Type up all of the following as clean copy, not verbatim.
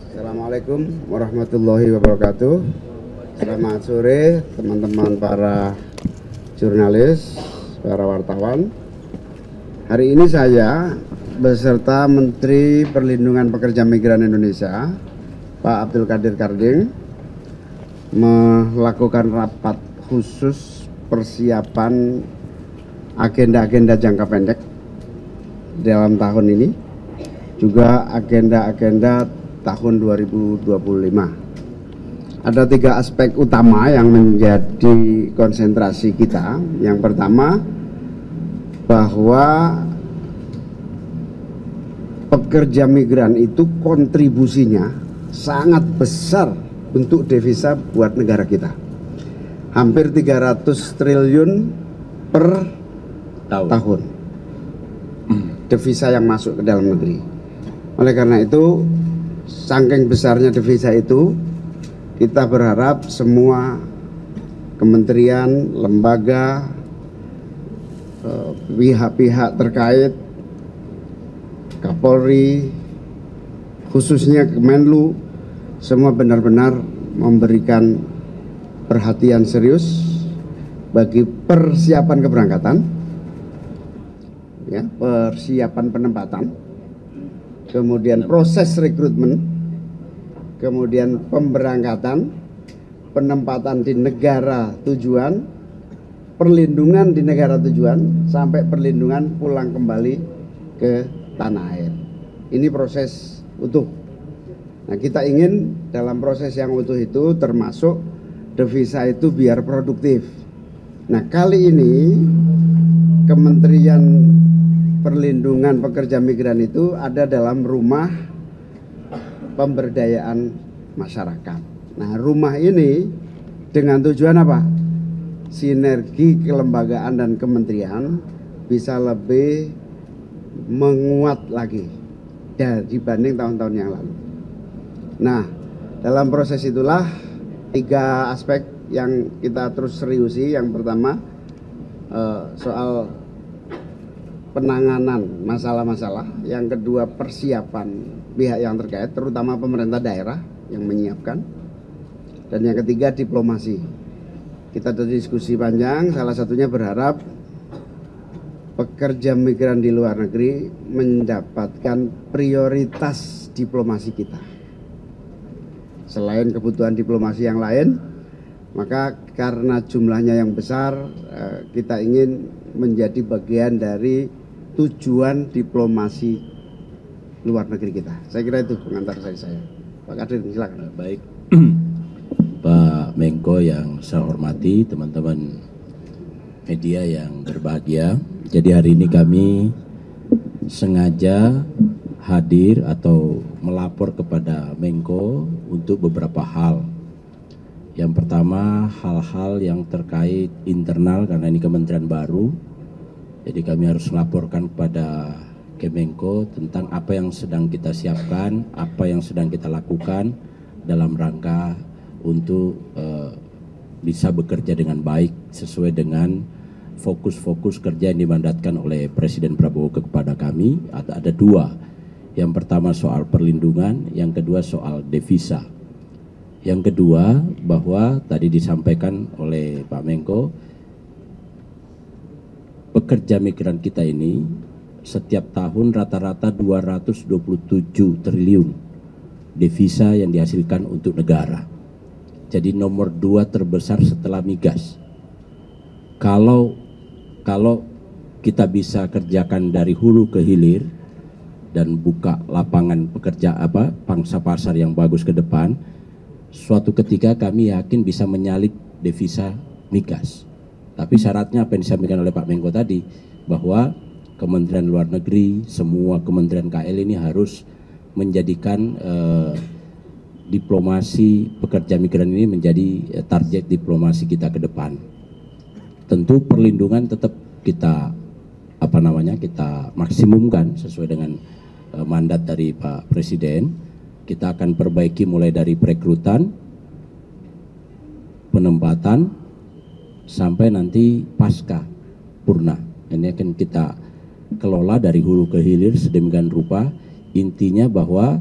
Assalamualaikum warahmatullahi wabarakatuh. Selamat sore teman-teman para jurnalis, para wartawan. Hari ini saya beserta Menteri Perlindungan Pekerja Migran Indonesia, Pak Abdul Qadir Karding, melakukan rapat khusus persiapan agenda-agenda jangka pendek dalam tahun ini, juga agenda-agenda tahun 2025. Ada 3 aspek utama yang menjadi konsentrasi kita. Yang pertama, bahwa pekerja migran itu kontribusinya sangat besar untuk devisa buat negara kita. Hampir 300 triliun per tahun devisa yang masuk ke dalam negeri. Oleh karena itu, saking besarnya devisa itu, kita berharap semua kementerian, lembaga, pihak-pihak terkait, Kapolri, khususnya Kemenlu, semua benar-benar memberikan perhatian serius bagi persiapan keberangkatan, ya, persiapan penempatan, kemudian proses rekrutmen, kemudian pemberangkatan, penempatan di negara tujuan, perlindungan di negara tujuan, sampai perlindungan pulang kembali ke tanah air. Ini proses utuh. Nah, kita ingin dalam proses yang utuh itu termasuk devisa itu biar produktif. Nah, kali ini Kementerian Perlindungan Pekerja Migran itu ada dalam rumah pemberdayaan masyarakat. Nah, rumah ini dengan tujuan apa? Sinergi kelembagaan dan kementerian bisa lebih menguat lagi dibanding tahun-tahun yang lalu. Nah, dalam proses itulah 3 aspek yang kita terus seriusi. Yang pertama, soal penanganan masalah-masalah. Yang kedua, persiapan pihak yang terkait, terutama pemerintah daerah yang menyiapkan. Dan yang ketiga, diplomasi. Kita ada diskusi panjang, salah satunya berharap pekerja migran di luar negeri mendapatkan prioritas diplomasi kita. Selain kebutuhan diplomasi yang lain, maka karena jumlahnya yang besar, kita ingin menjadi bagian dari tujuan diplomasi luar negeri kita. Saya kira itu pengantar saya. Pak Kadir, silakan. Baik, Pak Menko yang saya hormati, teman-teman media yang berbahagia. Jadi hari ini kami sengaja hadir atau melapor kepada Menko untuk beberapa hal. Yang pertama, hal-hal yang terkait internal, karena ini kementerian baru. Jadi kami harus melaporkan kepada Kemenko tentang apa yang sedang kita siapkan, apa yang sedang kita lakukan dalam rangka untuk bisa bekerja dengan baik sesuai dengan fokus-fokus kerja yang dimandatkan oleh Presiden Prabowo kepada kami. Ada 2. Yang pertama soal perlindungan, yang kedua soal devisa. Yang kedua, bahwa tadi disampaikan oleh Pak Menko, pekerja migran kita ini setiap tahun rata-rata 227 triliun devisa yang dihasilkan untuk negara. Jadi nomor 2 terbesar setelah migas. Kalau kita bisa kerjakan dari hulu ke hilir dan buka lapangan pekerja pangsa pasar yang bagus ke depan, suatu ketika kami yakin bisa menyalip devisa migas. Tapi syaratnya apa yang disampaikan oleh Pak Menko tadi, bahwa Kementerian Luar Negeri, semua kementerian KL ini harus menjadikan diplomasi pekerja migran ini menjadi target diplomasi kita ke depan. Tentu perlindungan tetap kita kita maksimumkan sesuai dengan mandat dari Pak Presiden. Kita akan perbaiki mulai dari perekrutan, penempatan, sampai nanti pasca purna. Ini akan kita kelola dari hulu ke hilir sedemikian rupa. Intinya bahwa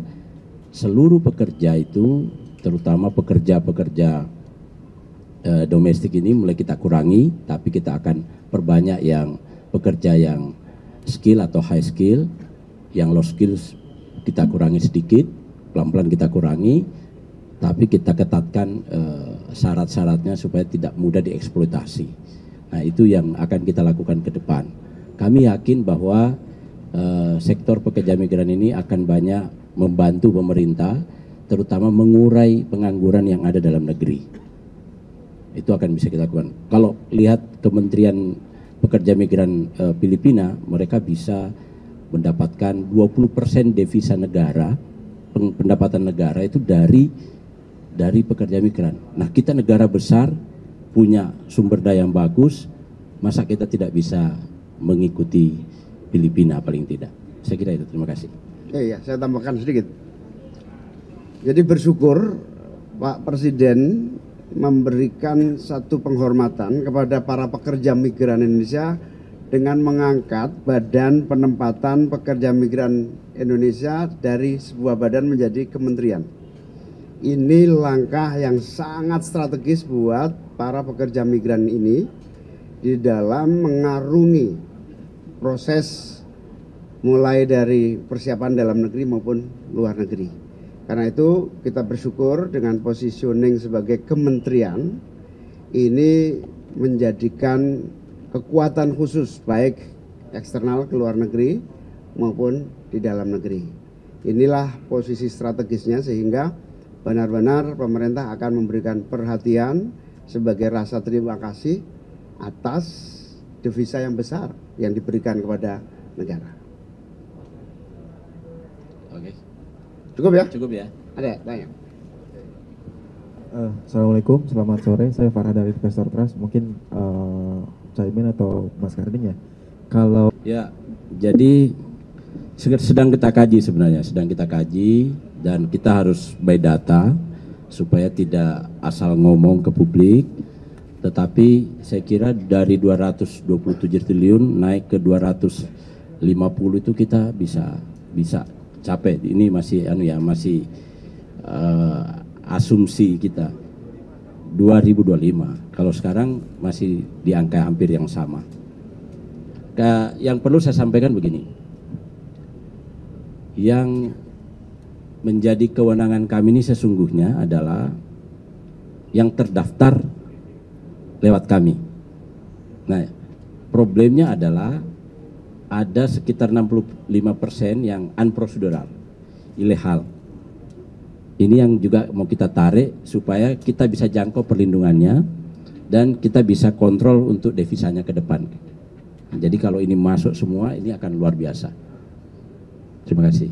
seluruh pekerja itu, terutama pekerja-pekerja domestik ini mulai kita kurangi, tapi kita akan perbanyak yang pekerja yang skill atau high skill, yang low skill kita kurangi sedikit, pelan-pelan kita kurangi, tapi kita ketatkan syarat-syaratnya supaya tidak mudah dieksploitasi. Nah, itu yang akan kita lakukan ke depan. Kami yakin bahwa sektor pekerja migran ini akan banyak membantu pemerintah, terutama mengurai pengangguran yang ada dalam negeri. Itu akan bisa kita lakukan. Kalau lihat Kementerian Pekerja Migran Filipina, mereka bisa mendapatkan 20% devisa negara, pendapatan negara itu dari pekerja migran. Nah, kita negara besar, punya sumber daya yang bagus, masa kita tidak bisa mengikuti Filipina paling tidak. Saya kira itu, terima kasih. Iya, saya tambahkan sedikit. Jadi bersyukur Pak Presiden memberikan satu penghormatan kepada para pekerja migran Indonesia dengan mengangkat Badan Penempatan Pekerja Migran Indonesia dari sebuah badan menjadi kementerian. Ini langkah yang sangat strategis buat para pekerja migran ini di dalam mengarungi proses mulai dari persiapan dalam negeri maupun luar negeri. Karena itu kita bersyukur dengan positioning sebagai kementerian ini menjadikan kekuatan khusus baik eksternal ke luar negeri maupun di dalam negeri. Inilah posisi strategisnya sehingga benar-benar pemerintah akan memberikan perhatian sebagai rasa terima kasih atas devisa yang besar yang diberikan kepada negara. Oke. Cukup ya? Cukup ya. Ada tanya? Assalamualaikum, selamat sore. Saya Farah dari Investor Trust. Mungkin Caimin atau Mas Karding ya. Kalau ya, jadi sedang kita kaji sebenarnya, sedang kita kaji dan kita harus by data supaya tidak asal ngomong ke publik. Tetapi saya kira dari 227 triliun naik ke 250 itu kita bisa capek. Ini masih masih asumsi kita 2025. Kalau sekarang masih di angka hampir yang sama. Yang perlu saya sampaikan begini. Yang menjadi kewenangan kami ini sesungguhnya adalah yang terdaftar lewat kami. Nah, problemnya adalah ada sekitar 65% yang unprocedural, ilegal. Ini yang juga mau kita tarik supaya kita bisa jangkau perlindungannya dan kita bisa kontrol untuk devisanya ke depan. Jadi kalau ini masuk semua, ini akan luar biasa. Terima kasih.